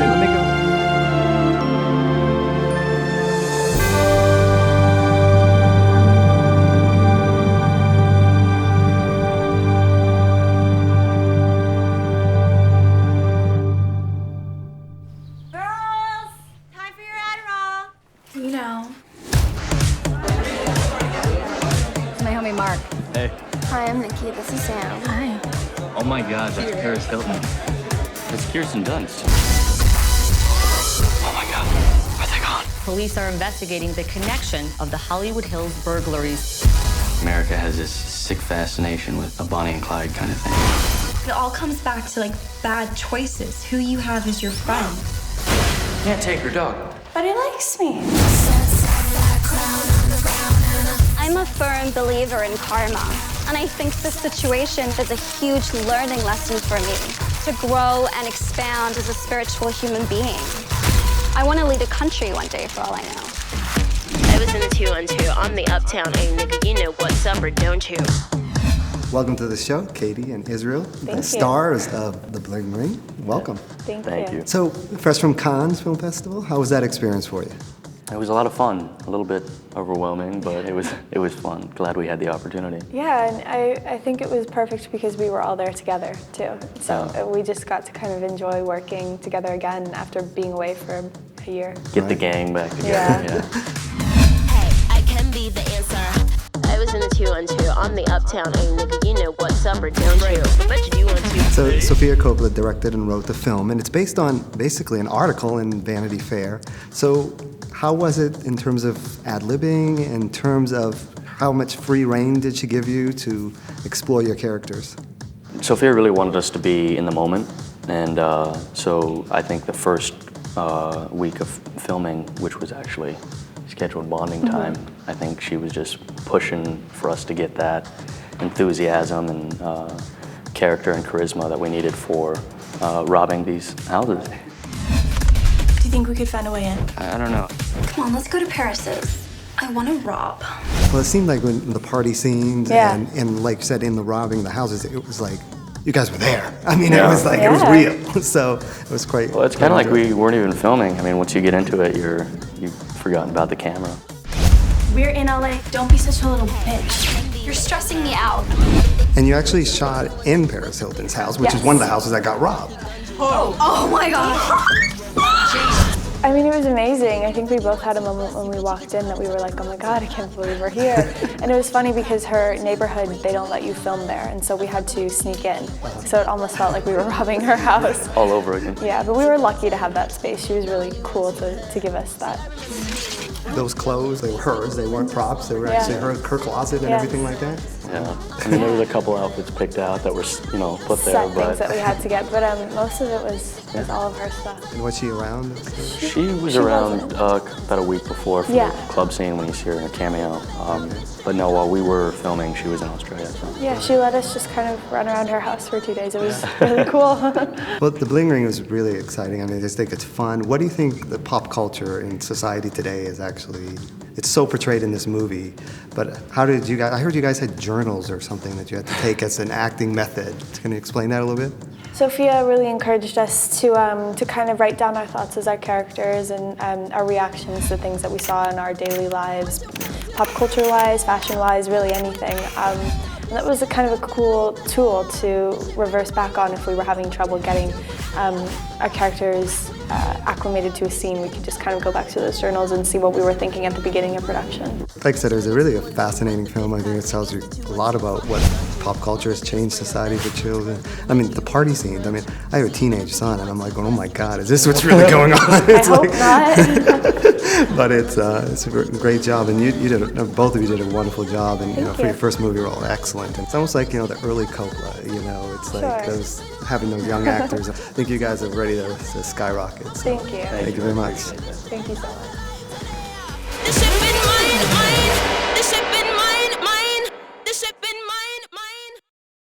Let me go. Girls, time for your Adderall. You know. It's my homie Mark. Hey. Hi, I'm Nikki. This is Sam. Hi. Oh my God, that's Paris Hilton. That's Kirsten Dunst. Oh my God, are they gone? Police are investigating the connection of the Hollywood Hills burglaries. America has this sick fascination with a Bonnie and Clyde kind of thing. It all comes back to like bad choices. Who you have as your friend. Can't take her dog. But he likes me. I'm a firm believer in karma, and I think this situation is a huge learning lesson for me to grow and expand as a spiritual human being. I want to lead a country one day, for all I know. I was in the 212. I'm the uptown A nigga. You know what's up or don't you? Welcome to the show, Katie and Israel, the stars of the Bling Ring. Welcome. Thank you. So, fresh from Cannes Film Festival, how was that experience for you? It was a lot of fun. A little bit overwhelming, but it was fun. Glad we had the opportunity. Yeah, and I think it was perfect because we were all there together too. So we just got to kind of enjoy working together again after being away for a year. Get the gang back together. Yeah. Hey, I can be the answer. I was in the 212. I'm the uptown A nigga. You know what's up or don't you? Bet you want to. So, Sofia Coppola directed and wrote the film, and it's based on basically an article in Vanity Fair. So, how was it in terms of ad-libbing, in terms of how much free rein did she give you to explore your characters? Sophia really wanted us to be in the moment, and so I think the first week of filming, which was actually scheduled bonding time, I think she was just pushing for us to get that enthusiasm and character and charisma that we needed for robbing these houses. Do you think we could find a way in? I don't know. Come on, let's go to Paris's. I want to rob. Well, it seemed like when the party scenes and like you said, in the robbing the houses, it was like you guys were there. I mean, it was like it was real. So it was quite. Well, it's kind of like we weren't even filming. I mean, once you get into it, you've forgotten about the camera. We're in LA. Don't be such a little bitch. You're stressing me out. And you actually shot in Paris Hilton's house, which is one of the houses that got robbed. Oh my God. I mean, it was amazing. I think we both had a moment when we walked in that we were like, oh my God, I can't believe we're here. And it was funny because her neighborhood, they don't let you film there. And so we had to sneak in. So it almost felt like we were robbing her house. All over again. Yeah, but we were lucky to have that space. She was really cool to give us that. Those clothes, they were hers. They weren't props. They were actually her closet and everything like that. Yeah, I mean, there was a couple outfits picked out that were, put there, Set but things that we had to get, but most of it was all of her stuff. And was she around? she was around about a week before for the club scene when you see her in a cameo. But no, while we were filming, she was in Australia. So. Yeah, she let us just kind of run around her house for 2 days. It was really cool. Well, the Bling Ring was really exciting. I mean, I just think it's fun. What do you think the pop culture in society today is actually? It's so portrayed in this movie, but how did you guys? I heard you guys had journals or something that you had to take as an acting method. Can you explain that a little bit? Sophia really encouraged us to kind of write down our thoughts as our characters and our reactions to things that we saw in our daily lives, pop culture-wise, fashion-wise, really anything. And that was a kind of a cool tool to reverse back on if we were having trouble getting our characters acclimated to a scene. We could just kind of go back to those journals and see what we were thinking at the beginning of production. Like I said, it was really a fascinating film. I think it tells you a lot about what pop culture has changed society for children. I mean, the party scenes. I mean, I have a teenage son, and I'm like, oh my God, is this what's really going on? It's I hope not. But it's a great job, and you did both of you did a wonderful job, and for your first movie role, excellent. And it's almost like the early Coppola. It's like having those young actors. I think you guys are ready to skyrocket. So Thank you. Thank you very much. Thank you so much.